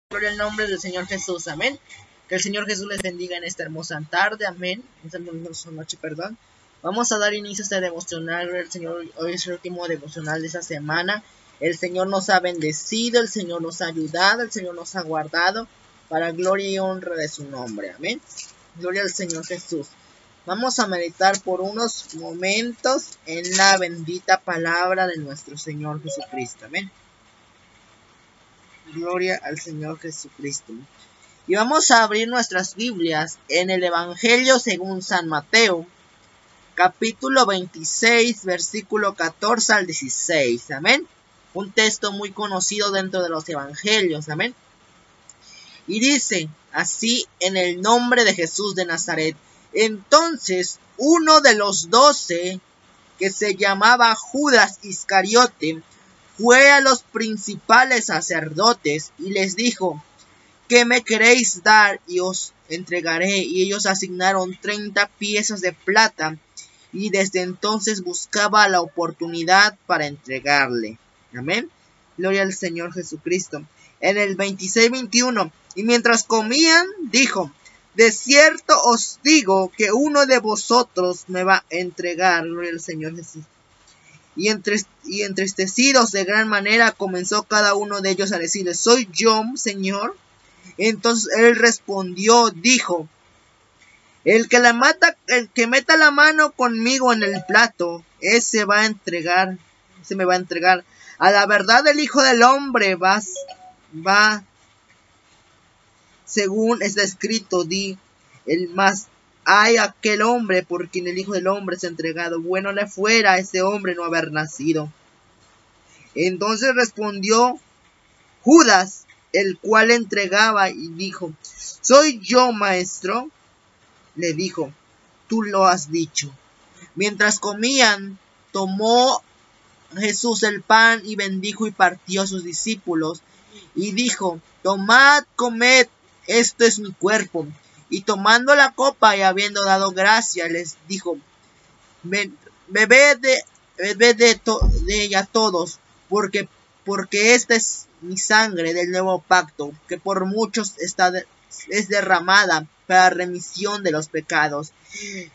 Gloria al nombre del Señor Jesús, amén. Que el Señor Jesús les bendiga en esta hermosa tarde, amén. En esta hermosa noche, perdón. Vamos a dar inicio a este devocional. El Señor, hoy es el último devocional de esta semana. El Señor nos ha bendecido, el Señor nos ha ayudado, el Señor nos ha guardado para gloria y honra de su nombre, amén. Gloria al Señor Jesús. Vamos a meditar por unos momentos en la bendita palabra de nuestro Señor Jesucristo, amén. Gloria al Señor Jesucristo. Y vamos a abrir nuestras Biblias en el Evangelio según San Mateo, capítulo 26, versículo 14 al 16, amén. Un texto muy conocido dentro de los Evangelios, amén. Y dice así: en el nombre de Jesús de Nazaret. Entonces uno de los 12, que se llamaba Judas Iscariote, fue a los principales sacerdotes y les dijo: ¿qué me queréis dar? Y os entregaré. Y ellos asignaron 30 piezas de plata, y desde entonces buscaba la oportunidad para entregarle. Amén. Gloria al Señor Jesucristo. En el 26-21, y mientras comían, dijo: de cierto os digo que uno de vosotros me va a entregar. Gloria al Señor Jesús. Y entristecidos de gran manera, comenzó cada uno de ellos a decirle: ¿soy yo, Señor? Entonces él respondió, dijo: el que meta la mano conmigo en el plato, ese me va a entregar. A la verdad el Hijo del Hombre va según está escrito, el más hay aquel hombre por quien el Hijo del Hombre se ha entregado. Bueno le fuera a ese hombre no haber nacido. Entonces respondió Judas, el cual entregaba, y dijo: ¿soy yo, maestro? Le dijo: tú lo has dicho. Mientras comían, tomó Jesús el pan y bendijo y partió a sus discípulos y dijo: tomad, comed, esto es mi cuerpo. Y tomando la copa y habiendo dado gracia, les dijo: bebed de ella todos, porque esta es mi sangre del nuevo pacto, que por muchos es derramada para remisión de los pecados.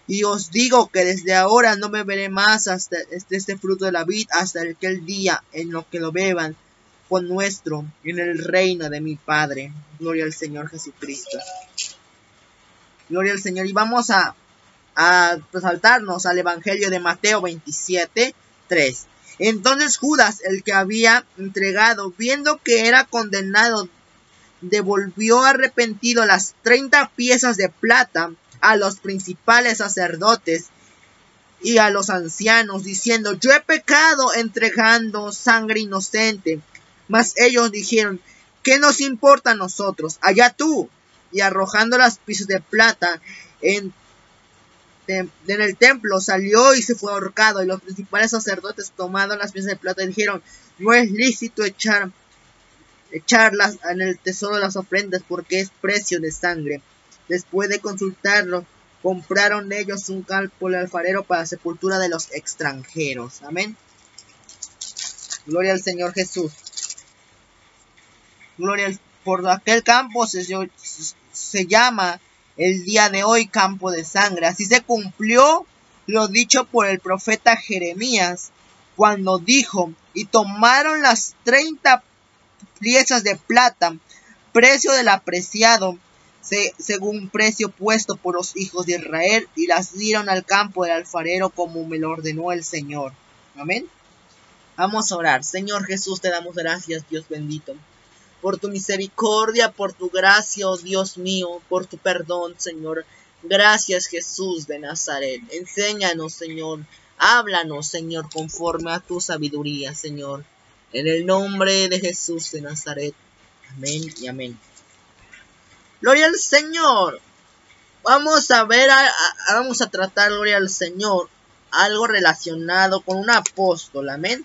Y os digo que desde ahora no beberé más hasta este fruto de la vid, hasta aquel día en lo que lo beban con nuestro en el reino de mi Padre. Gloria al Señor Jesucristo. Gloria al Señor. Y vamos a saltarnos al Evangelio de Mateo 27:3. Entonces Judas, el que había entregado, viendo que era condenado, devolvió arrepentido las 30 piezas de plata a los principales sacerdotes y a los ancianos, diciendo: yo he pecado entregando sangre inocente. Mas ellos dijeron: ¿qué nos importa a nosotros? Allá tú. Y arrojando las piezas de plata en el templo, salió y se fue ahorcado. Y los principales sacerdotes, tomando las piezas de plata, dijeron: no es lícito echarlas en el tesoro de las ofrendas, porque es precio de sangre. Después de consultarlo, compraron ellos un campo al alfarero para la sepultura de los extranjeros. Amén. Gloria al Señor Jesús. Por aquel campo se llama el día de hoy campo de sangre. Así se cumplió lo dicho por el profeta Jeremías, cuando dijo: y tomaron las 30 piezas de plata, precio del apreciado, según precio puesto por los hijos de Israel, y las dieron al campo del alfarero, como me lo ordenó el Señor. Amén. Vamos a orar. Señor Jesús, te damos gracias, Dios bendito, por tu misericordia, por tu gracia, oh Dios mío, por tu perdón, Señor. Gracias, Jesús de Nazaret. Enséñanos, Señor. Háblanos, Señor, conforme a tu sabiduría, Señor. En el nombre de Jesús de Nazaret. Amén y amén. Gloria al Señor. Vamos a tratar, gloria al Señor, algo relacionado con un apóstol. Amén.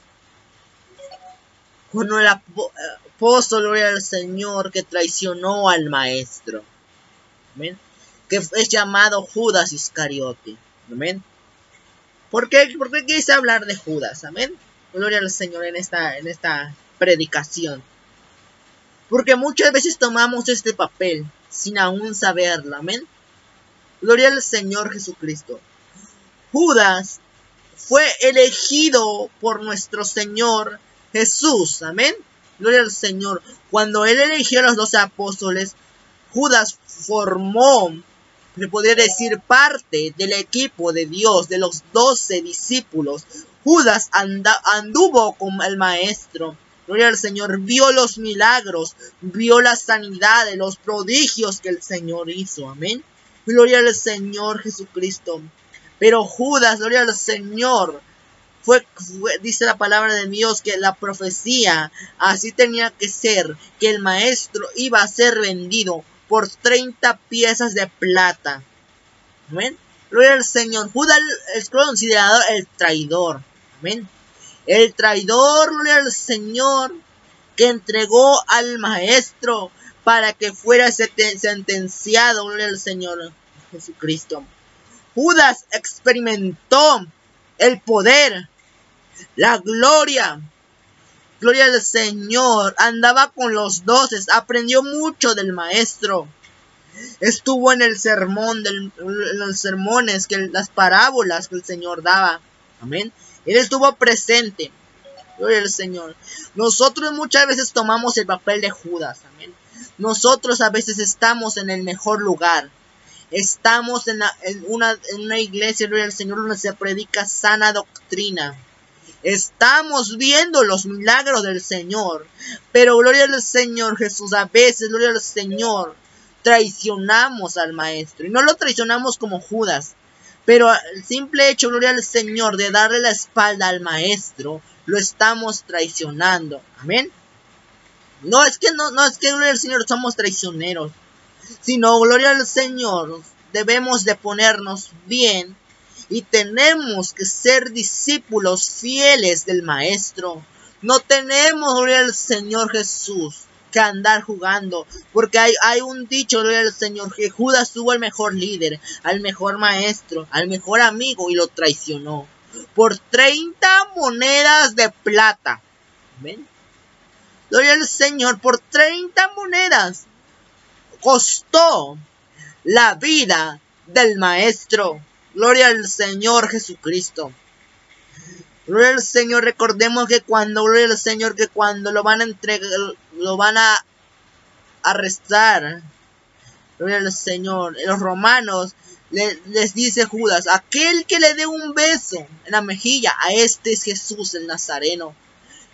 Con el apóstol, gloria al Señor, que traicionó al maestro. Amén. Que es llamado Judas Iscariote. Amén. ¿Por qué quise hablar de Judas? Amén. Gloria al Señor en esta predicación. Porque muchas veces tomamos este papel sin aún saberlo, amén. Gloria al Señor Jesucristo. Judas fue elegido por nuestro Señor Jesús, amén. Gloria al Señor. Cuando Él eligió a los 12 apóstoles, Judas formó, se podría decir, parte del equipo de Dios, de los 12 discípulos. Judas anduvo con el Maestro. Gloria al Señor. Vio los milagros, vio las sanidades, los prodigios que el Señor hizo, amén. Gloria al Señor Jesucristo. Pero Judas, gloria al Señor, dice la palabra de Dios que la profecía así tenía que ser, que el Maestro iba a ser vendido por 30 piezas de plata. Amén. Gloria al Señor. Judas es considerado el traidor. Amén. El traidor, gloria al Señor, que entregó al Maestro para que fuera sentenciado, gloria al Señor Jesucristo. Judas experimentó el poder, la gloria. Gloria al Señor. Andaba con los 12. Aprendió mucho del Maestro. Estuvo en el sermón, en los sermones, las parábolas que el Señor daba. Amén. Él estuvo presente. Gloria al Señor. Nosotros muchas veces tomamos el papel de Judas. Amén. Nosotros a veces estamos en el mejor lugar. Estamos en una iglesia, gloria al Señor, donde se predica sana doctrina. Estamos viendo los milagros del Señor. Pero gloria al Señor Jesús, a veces, gloria al Señor, traicionamos al Maestro. Y no lo traicionamos como Judas. Pero el simple hecho, gloria al Señor, de darle la espalda al Maestro, lo estamos traicionando. Amén. No es que gloria al Señor, somos traicioneros. Sino, gloria al Señor, debemos de ponernos bien y tenemos que ser discípulos fieles del Maestro. No tenemos, gloria al Señor Jesús, que andar jugando, porque hay un dicho, gloria al Señor, que Judas tuvo al mejor líder, al mejor maestro, al mejor amigo y lo traicionó por 30 monedas de plata. ¿Ven? Gloria al Señor, por 30 monedas. Costó la vida del Maestro. Gloria al Señor Jesucristo. Gloria al Señor. Recordemos que gloria al Señor, que cuando lo van a entregar, lo van a arrestar, gloria al Señor, los romanos les dice Judas: aquel que le dé un beso en la mejilla, a este es Jesús el Nazareno.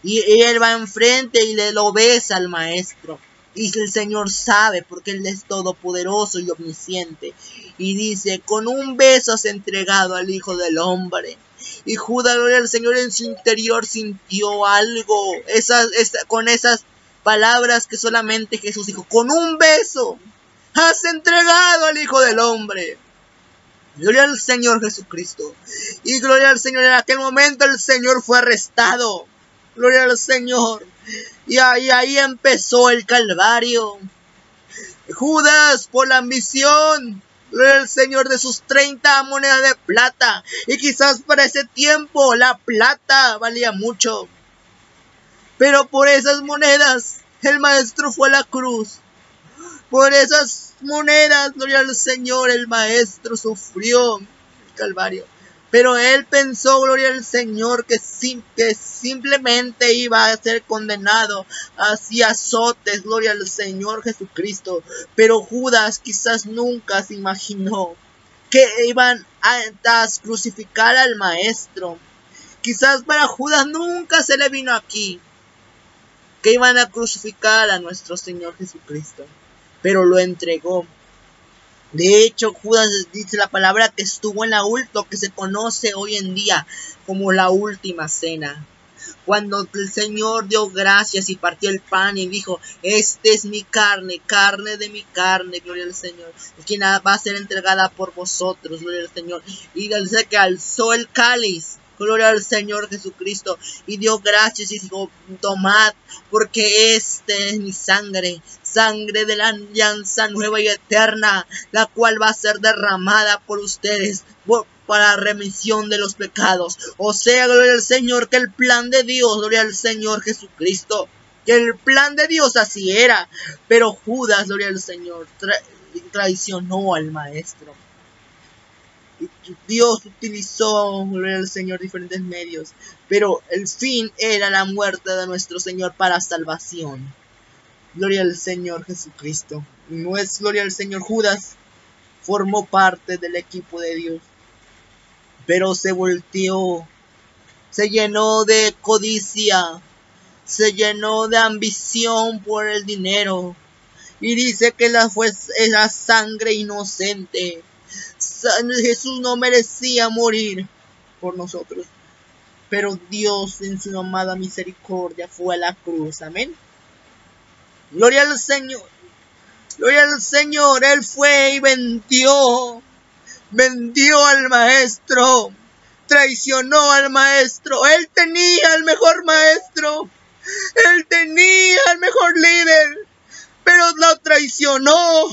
Y él va enfrente y lo besa al Maestro. Y el Señor sabe, porque Él es todopoderoso y omnisciente. Y dice: con un beso has entregado al Hijo del Hombre. Y Judas, gloria al Señor, en su interior sintió algo. Con esas palabras que solamente Jesús dijo: con un beso has entregado al Hijo del Hombre. Gloria al Señor Jesucristo. Y gloria al Señor. En aquel momento el Señor fue arrestado. Gloria al Señor. Y ahí empezó el Calvario. Judas, por la ambición, gloria al Señor, de sus 30 monedas de plata. Y quizás para ese tiempo la plata valía mucho. Pero por esas monedas el Maestro fue a la cruz. Por esas monedas, gloria al Señor, el Maestro sufrió el Calvario. Pero él pensó, gloria al Señor, que simplemente iba a ser condenado hacia azotes, gloria al Señor Jesucristo. Pero Judas quizás nunca se imaginó que iban a crucificar al Maestro. Quizás para Judas nunca se le vino aquí que iban a crucificar a nuestro Señor Jesucristo. Pero lo entregó. De hecho, Judas dice la palabra que estuvo en lo que se conoce hoy en día como la última cena. Cuando el Señor dio gracias y partió el pan y dijo: este es mi carne, carne de mi carne, gloria al Señor, quien va a ser entregada por vosotros, gloria al Señor. Y dice que alzó el cáliz, gloria al Señor Jesucristo, y dio gracias y dijo: tomad, porque este es mi sangre, sangre de la alianza nueva y eterna, la cual va a ser derramada por ustedes para remisión de los pecados. O sea, gloria al Señor, que el plan de Dios, gloria al Señor Jesucristo, que el plan de Dios así era, pero Judas, gloria al Señor, traicionó al maestro. Dios utilizó, gloria al Señor, diferentes medios, pero el fin era la muerte de nuestro Señor para salvación. Gloria al Señor Jesucristo. No es gloria al Señor. Judas formó parte del equipo de Dios, pero se volteó, se llenó de codicia, se llenó de ambición por el dinero, y dice que era sangre inocente. Jesús no merecía morir por nosotros, pero Dios en su amada misericordia fue a la cruz. Amén. Gloria al Señor. Gloria al Señor. Él fue y vendió al maestro, traicionó al maestro. Él tenía el mejor maestro, él tenía el mejor líder, pero lo traicionó.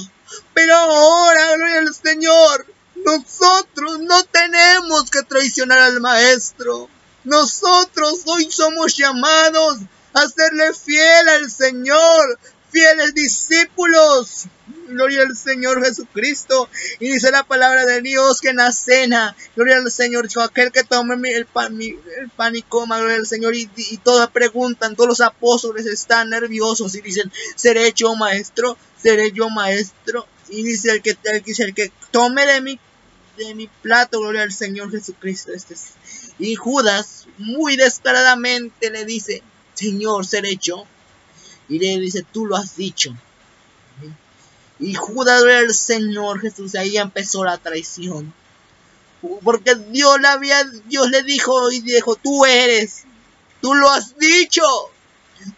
Pero ahora, gloria al Señor, nosotros no tenemos que traicionar al maestro. Nosotros hoy somos llamados a serle fiel al Señor, fieles discípulos. Gloria al Señor Jesucristo. Y dice la palabra de Dios que en la cena, gloria al Señor, dijo: aquel que tome el pan y coma, gloria al Señor. Y todos preguntan, todos los apóstoles están nerviosos y dicen: ¿seré yo maestro? ¿Seré yo maestro? Y dice el que tome de mi plato, gloria al Señor Jesucristo. Y Judas muy descaradamente le dice: Señor, ¿seré yo? Y le dice: tú lo has dicho. Y Judas, gloria al Señor Jesús, ahí empezó la traición. Porque Dios le dijo, tú lo has dicho,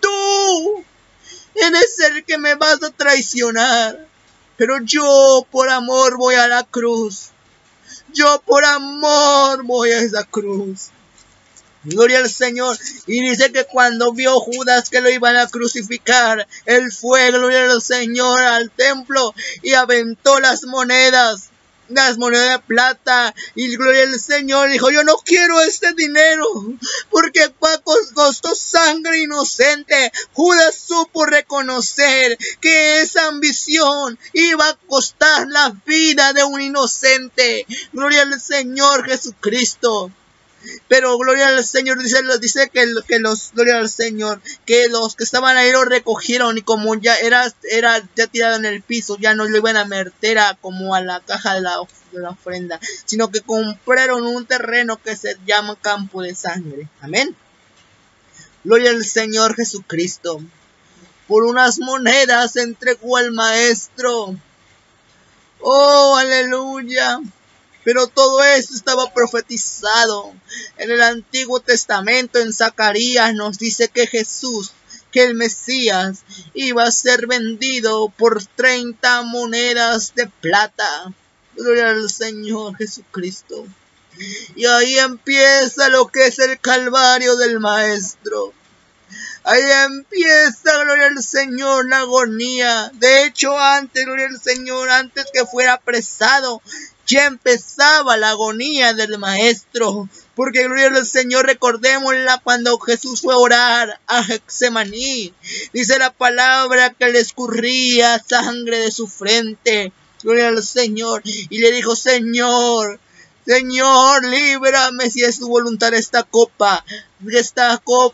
tú eres el que me vas a traicionar. Pero yo por amor voy a la cruz. Yo por amor voy a esa cruz. Gloria al Señor. Y dice que cuando vio Judas que lo iban a crucificar, él fue, gloria al Señor, al templo y aventó las monedas de plata. Y gloria al Señor, dijo: yo no quiero este dinero, porque costó sangre inocente. Judas supo reconocer que esa ambición iba a costar la vida de un inocente. Gloria al Señor Jesucristo. Pero gloria al Señor, dice que gloria al Señor, que los que estaban ahí lo recogieron, y como ya era ya tirado en el piso, ya no lo iban a meter como a la caja de la ofrenda, sino que compraron un terreno que se llama Campo de Sangre. Amén. Gloria al Señor Jesucristo. Por unas monedas se entregó al maestro. Oh, aleluya. Pero todo eso estaba profetizado. En el Antiguo Testamento, en Zacarías, nos dice que Jesús, que el Mesías, iba a ser vendido por 30 monedas de plata. Gloria al Señor Jesucristo. Y ahí empieza lo que es el calvario del Maestro. Ahí empieza, gloria al Señor, la agonía. De hecho, antes, gloria al Señor, antes que fuera apresado, ya empezaba la agonía del maestro. Porque, gloria al Señor, recordémosla cuando Jesús fue a orar a Getsemaní. Dice la palabra que le escurría sangre de su frente. Gloria al Señor. Y le dijo: Señor, líbrame si es tu voluntad esta copa,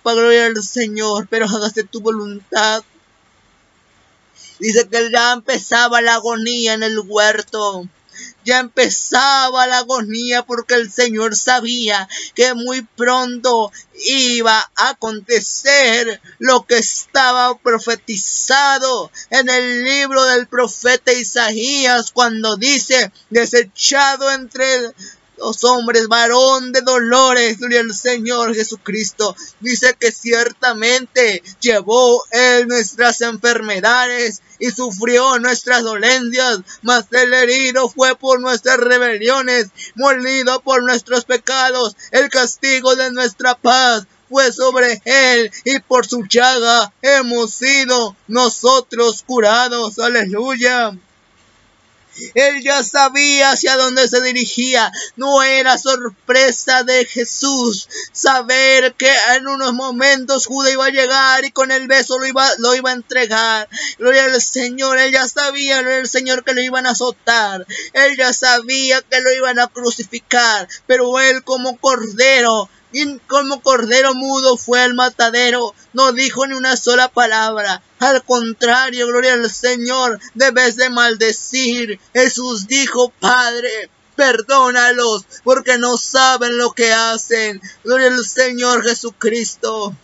gloria al Señor, pero hágase tu voluntad. Dice que ya empezaba la agonía en el huerto. Ya empezaba la agonía, porque el Señor sabía que muy pronto iba a acontecer lo que estaba profetizado en el libro del profeta Isaías, cuando dice: desechado entre los hombres, varón de dolores, gloria al Señor Jesucristo. Dice que ciertamente llevó Él nuestras enfermedades y sufrió nuestras dolencias, mas el herido fue por nuestras rebeliones, molido por nuestros pecados. El castigo de nuestra paz fue sobre Él, y por su llaga hemos sido nosotros curados. Aleluya. Él ya sabía hacia dónde se dirigía. No era sorpresa de Jesús saber que en unos momentos Judas iba a llegar y con el beso lo iba a entregar. Gloria al Señor. Él ya sabía, gloria al Señor, que lo iban a azotar. Él ya sabía que lo iban a crucificar. Pero él como cordero, y como cordero mudo fue al matadero, no dijo ni una sola palabra. Al contrario, gloria al Señor, debes de maldecir. Jesús dijo: Padre, perdónalos, porque no saben lo que hacen. Gloria al Señor Jesucristo.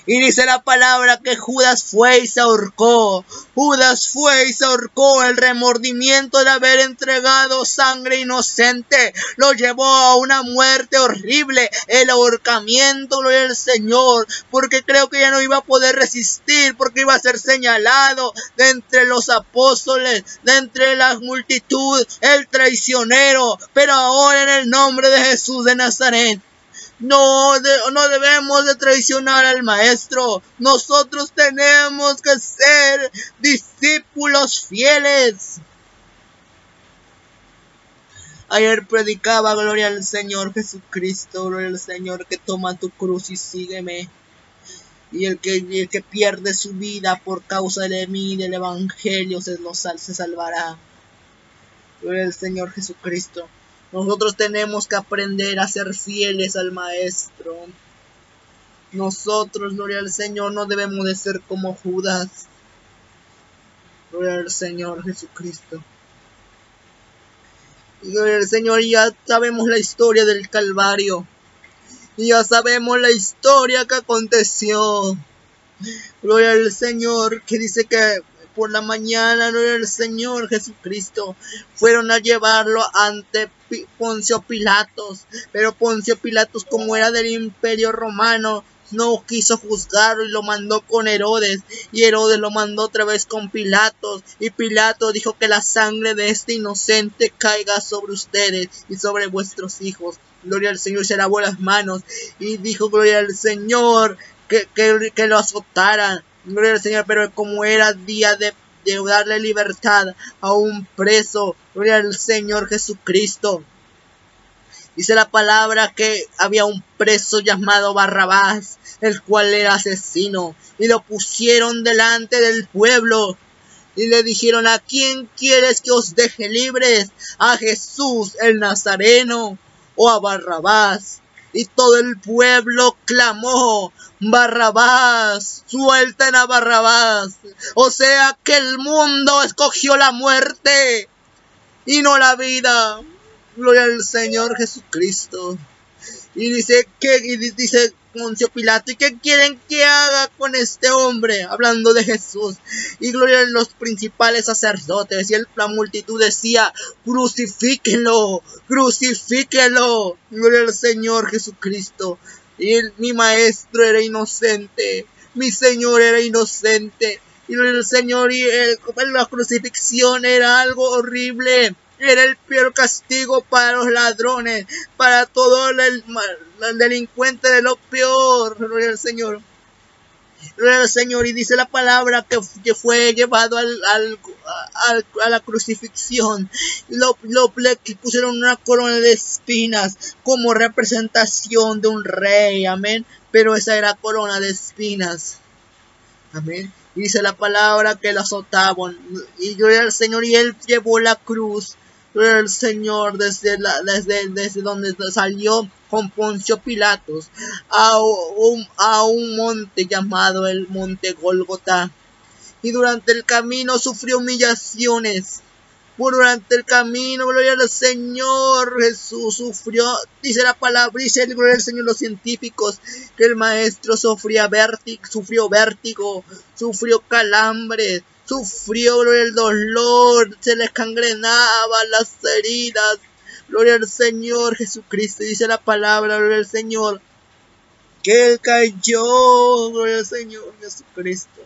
Y dice la palabra que Judas fue y se ahorcó. Judas fue y se ahorcó. El remordimiento de haber entregado sangre inocente lo llevó a una muerte horrible. El ahorcamiento, gloria al Señor, porque creo que ya no iba a poder resistir, porque iba a ser señalado de entre los apóstoles, de entre la multitud, el traicionero. Pero ahora, en el nombre de Jesús de Nazaret, no debemos de traicionar al Maestro. Nosotros tenemos que ser discípulos fieles. Ayer predicaba, gloria al Señor Jesucristo, gloria al Señor, que toma tu cruz y sígueme. Y el que pierde su vida por causa de mí, del Evangelio, se salvará. Gloria al Señor Jesucristo. Nosotros tenemos que aprender a ser fieles al Maestro. Nosotros, gloria al Señor, no debemos de ser como Judas. Gloria al Señor Jesucristo. Y gloria al Señor, ya sabemos la historia del Calvario. Y ya sabemos la historia que aconteció. Gloria al Señor, que dice que por la mañana, gloria al Señor Jesucristo, fueron a llevarlo ante Poncio Pilatos. Pero Poncio Pilatos, como era del Imperio Romano, no quiso juzgarlo y lo mandó con Herodes. Y Herodes lo mandó otra vez con Pilatos. Y Pilatos dijo: que la sangre de este inocente caiga sobre ustedes y sobre vuestros hijos. Gloria al Señor. Se lavó las manos y dijo: gloria al Señor, que lo azotaran. Gloria al Señor. Pero como era día de darle libertad a un preso, gloria al Señor Jesucristo, dice la palabra que había un preso llamado Barrabás, el cual era asesino, y lo pusieron delante del pueblo y le dijeron: ¿a quién quieres que os deje libres? ¿A Jesús el Nazareno o a Barrabás? Y todo el pueblo clamó: Barrabás, suelten a Barrabás. O sea que el mundo escogió la muerte y no la vida. Gloria al Señor Jesucristo. Y dice Poncio Pilato: ¿y qué quieren que haga con este hombre? Hablando de Jesús. Y gloria a los principales sacerdotes. Y la multitud decía: crucifíquenlo, crucifíquenlo. Gloria al Señor Jesucristo. Y mi maestro era inocente, mi Señor era inocente. Y gloria al Señor, y la crucifixión era algo horrible. Era el peor castigo para los ladrones, para todo el delincuente, de lo peor. Gloria al Señor. Gloria al Señor. Y dice la palabra que fue llevado a la crucifixión. Le pusieron una corona de espinas como representación de un rey. Amén. Pero esa era corona de espinas. Amén. Y dice la palabra que lo azotaban. Y gloria al Señor. Y él llevó la cruz. Gloria al Señor, desde donde salió con Poncio Pilatos a un monte llamado el Monte Gólgota. Y durante el camino sufrió humillaciones. Durante el camino, gloria al Señor, Jesús sufrió. Dice la palabra, dice gloria al Señor los científicos, que el maestro sufrió vértigo, sufrió calambres, sufrió el dolor, se les cangrenaban las heridas. Gloria al Señor Jesucristo. Dice la palabra, gloria al Señor, que él cayó. Gloria al Señor Jesucristo.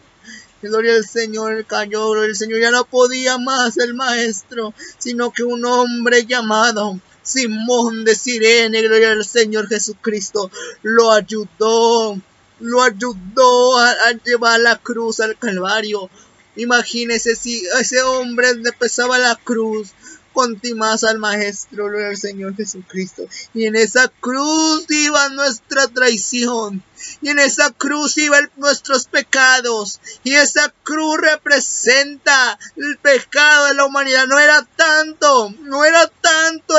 Gloria al Señor, él cayó. Gloria al Señor. Ya no podía más el maestro, sino que un hombre llamado Simón de Cirene, gloria al Señor Jesucristo, lo ayudó a llevar la cruz al Calvario. Imagínese si ese hombre le pesaba la cruz contimas al Maestro, gloria al Señor Jesucristo. Y en esa cruz iba nuestra traición. Y en esa cruz iban nuestros pecados. Y esa cruz representa el pecado de la humanidad. No era tanto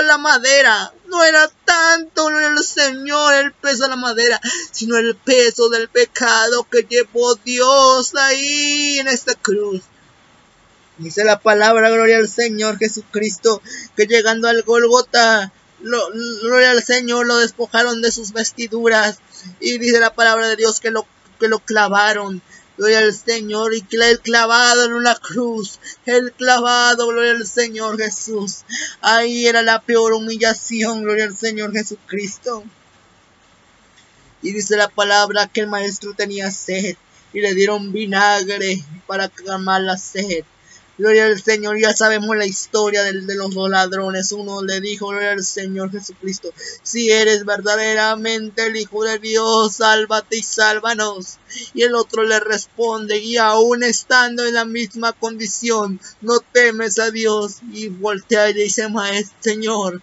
la madera. No era tanto el Señor el peso de la madera, sino el peso del pecado que llevó Dios ahí en esta cruz. Dice la palabra, gloria al Señor Jesucristo, que llegando al Gólgota, gloria al Señor, lo despojaron de sus vestiduras. Y dice la palabra de Dios que lo clavaron. Gloria al Señor, y que el clavado en una cruz, el clavado, gloria al Señor Jesús. Ahí era la peor humillación, gloria al Señor Jesucristo. Y dice la palabra que el maestro tenía sed, y le dieron vinagre para calmar la sed. Gloria al Señor, ya sabemos la historia de los dos ladrones. Uno le dijo, gloria al Señor Jesucristo, si eres verdaderamente el Hijo de Dios, sálvate y sálvanos. Y el otro le responde, y aún estando en la misma condición, no temes a Dios. Y voltea y dice, Señor,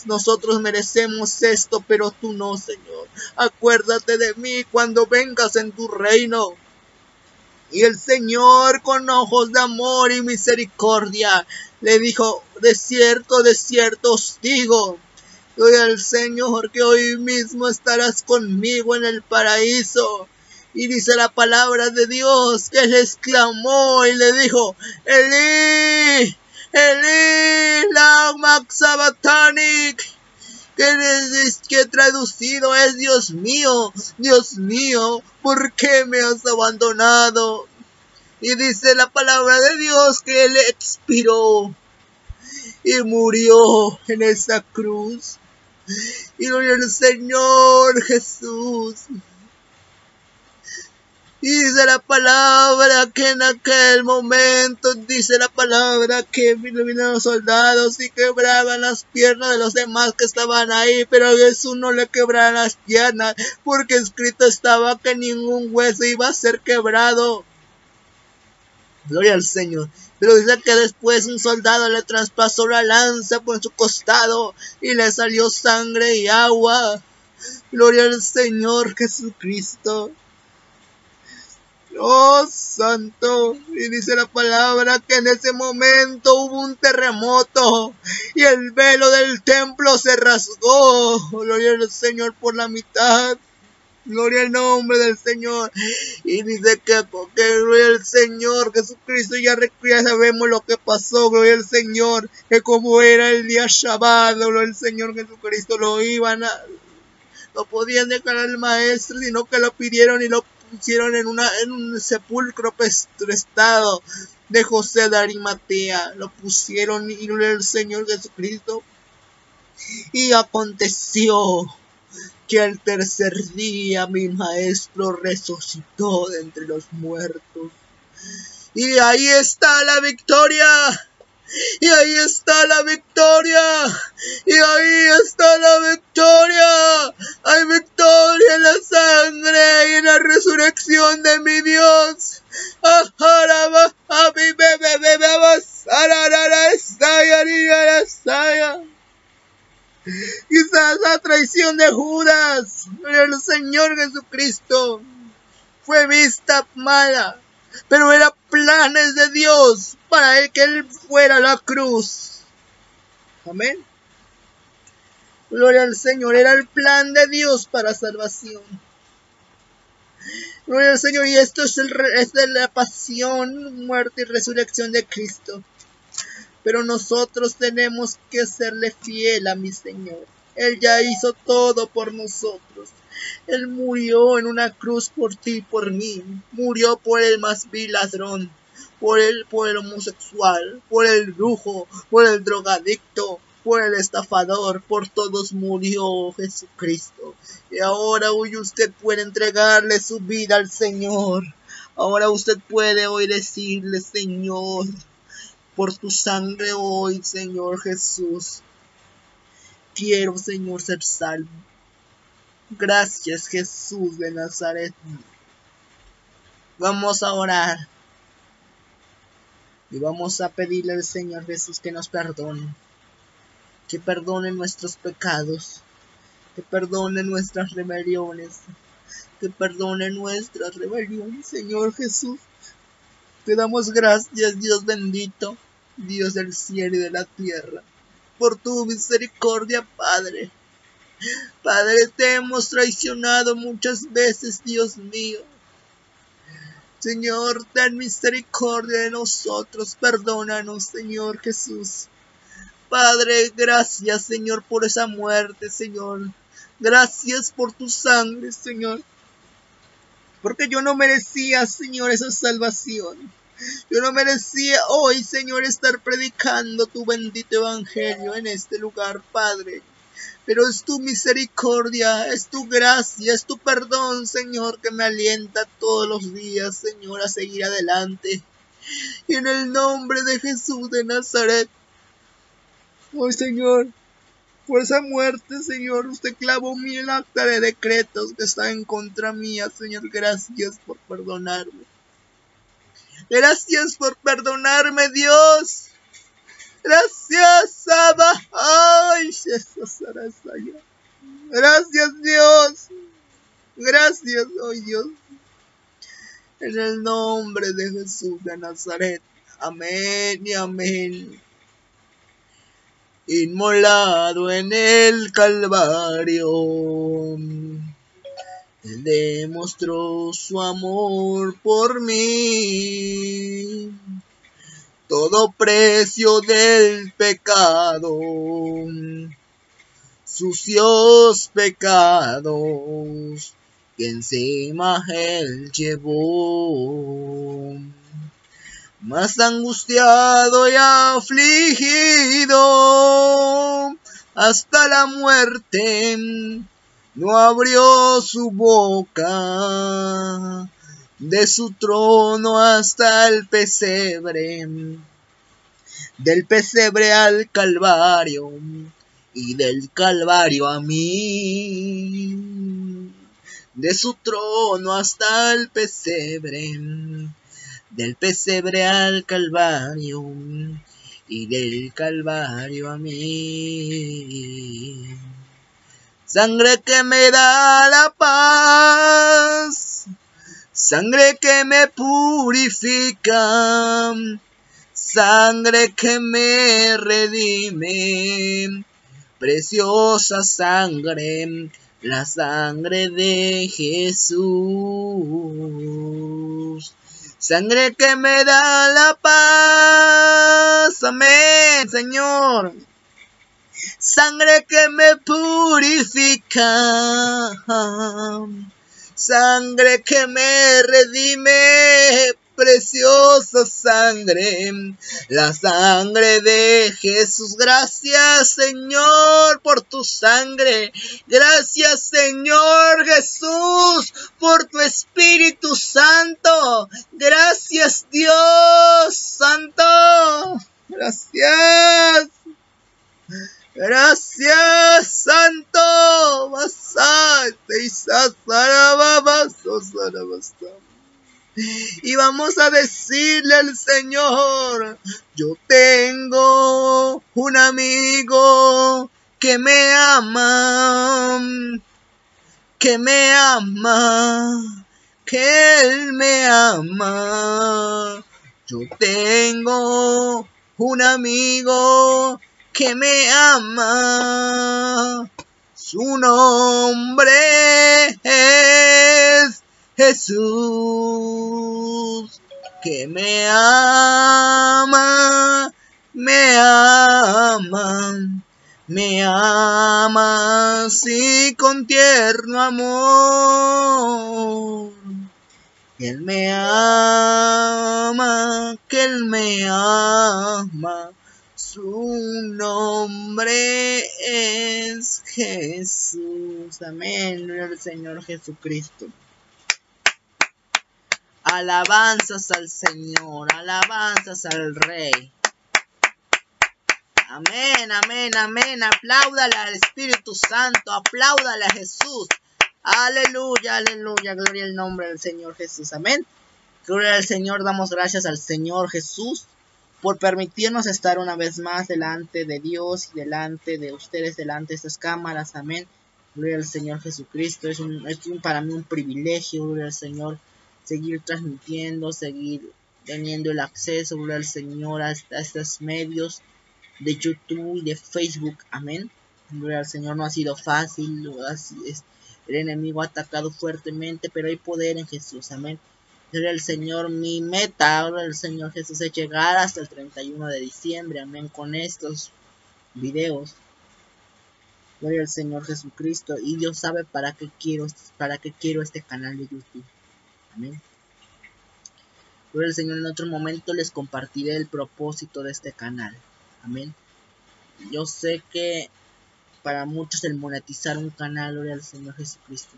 nosotros merecemos esto, pero tú no, Señor. Acuérdate de mí cuando vengas en tu reino. Y el Señor, con ojos de amor y misericordia, le dijo, de cierto os digo, gloria al Señor, que hoy mismo estarás conmigo en el paraíso. Y dice la palabra de Dios que él exclamó y le dijo, Elí, Elí, lama sabachthani, que traducido es, Dios mío, ¿por qué me has abandonado? Y dice la palabra de Dios que él expiró y murió en esa cruz. Y gloria al Señor Jesús. Y dice la palabra que en aquel momento, dice la palabra que vinieron los soldados y quebraban las piernas de los demás que estaban ahí, pero a Jesús no le quebraron las piernas, porque escrito estaba que ningún hueso iba a ser quebrado. Gloria al Señor. Pero dice que después un soldado le traspasó la lanza por su costado y le salió sangre y agua. Gloria al Señor Jesucristo. Oh, santo. Y dice la palabra que en ese momento hubo un terremoto y el velo del templo se rasgó. Gloria al Señor por la mitad. Gloria al nombre del Señor. Y dice que gloria al Señor Jesucristo. Ya sabemos lo que pasó. Gloria al Señor. Que como era el día Shabbat, gloria al Señor Jesucristo, no podían dejar al maestro, sino que lo pidieron y lo pusieron en un sepulcro prestado de José de Arimatea. Lo pusieron, y gloria al Señor Jesucristo. Y aconteció que al tercer día mi maestro resucitó de entre los muertos. Y ahí está la victoria. Y ahí está la victoria. Y ahí está la victoria. Hay victoria en la sangre y en la resurrección de mi Dios. Quizás la traición de Judas, pero el Señor Jesucristo fue vista mala, pero era planes de Dios para que él fuera a la cruz. Amén. Gloria al Señor, era el plan de Dios para salvación. Gloria al Señor, y esto es de la pasión, muerte y resurrección de Cristo. Pero nosotros tenemos que serle fiel a mi Señor. Él ya hizo todo por nosotros. Él murió en una cruz por ti y por mí. Murió por el más vil ladrón, por el homosexual, por el brujo, por el drogadicto, por el estafador. Por todos murió Jesucristo. Y ahora hoy usted puede entregarle su vida al Señor. Ahora usted puede hoy decirle, Señor, por tu sangre hoy, Señor Jesús, quiero, Señor, ser salvo. Gracias, Jesús de Nazaret. Vamos a orar. Y vamos a pedirle al Señor Jesús que nos perdone. Que perdone nuestros pecados. Que perdone nuestras rebeliones. Que perdone nuestras rebeliones, Señor Jesús. Te damos gracias, Dios bendito, Dios del cielo y de la tierra, por tu misericordia, Padre. Padre, te hemos traicionado muchas veces, Dios mío. Señor, ten misericordia de nosotros, perdónanos, Señor Jesús. Padre, gracias, Señor, por esa muerte, Señor. Gracias por tu sangre, Señor. Porque yo no merecía, Señor, esa salvación. Yo no merecía hoy, Señor, estar predicando tu bendito evangelio en este lugar, Padre. Pero es tu misericordia, es tu gracia, es tu perdón, Señor, que me alienta todos los días, Señor, a seguir adelante. Y en el nombre de Jesús de Nazaret, hoy, Señor, por esa muerte, Señor, usted clavó el acta de decretos que está en contra mía, Señor. Gracias por perdonarme. Gracias por perdonarme, Dios. Gracias, Abba. Ay, gracias, Dios. Gracias, oh Dios. En el nombre de Jesús de Nazaret. Amén y amén. Inmolado en el Calvario, Él demostró su amor por mí. Todo precio del pecado, sucios pecados, que encima Él llevó. Más angustiado y afligido hasta la muerte, no abrió su boca, de su trono hasta el pesebre, del pesebre al Calvario, y del Calvario a mí, de su trono hasta el pesebre, del pesebre al Calvario, y del Calvario a mí. Sangre que me da la paz, sangre que me purifica, sangre que me redime, preciosa sangre, la sangre de Jesús. Sangre que me da la paz, amén, Señor. Sangre que me purifica, sangre que me redime, preciosa sangre, la sangre de Jesús. Gracias, Señor, por tu sangre. Gracias, Señor Jesús, por tu Espíritu Santo. Gracias, Dios Santo. Gracias. Gracias, Santo. Y vamos a decirle al Señor: yo tengo un amigo que me ama, que me ama, que Él me ama. Yo tengo un amigo que me ama, su nombre es Jesús, que me ama, me ama, me ama, sí, con tierno amor. Que Él me ama, que Él me ama. Su nombre es Jesús. Amén. Gloria al Señor Jesucristo. Alabanzas al Señor. Alabanzas al Rey. Amén, amén, amén. Apláudale al Espíritu Santo. Apláudale a Jesús. Aleluya, aleluya. Gloria al nombre del Señor Jesús. Amén. Gloria al Señor. Damos gracias al Señor Jesús por permitirnos estar una vez más delante de Dios y delante de ustedes, delante de estas cámaras. Amén. Gloria al Señor Jesucristo. Es para mí un privilegio, gloria al Señor, seguir transmitiendo, seguir teniendo el acceso, gloria al Señor, a estos medios de YouTube y de Facebook. Amén. Gloria al Señor. No ha sido fácil, el enemigo ha atacado fuertemente, pero hay poder en Jesús. Amén. Gloria al Señor. Mi meta, gloria al Señor Jesús, es llegar hasta el 31 de diciembre. Amén. Con estos videos. Gloria al Señor Jesucristo. Y Dios sabe para qué quiero este canal de YouTube. Amén. Gloria al Señor. En otro momento les compartiré el propósito de este canal. Amén. Yo sé que para muchos el monetizar un canal, gloria al Señor Jesucristo,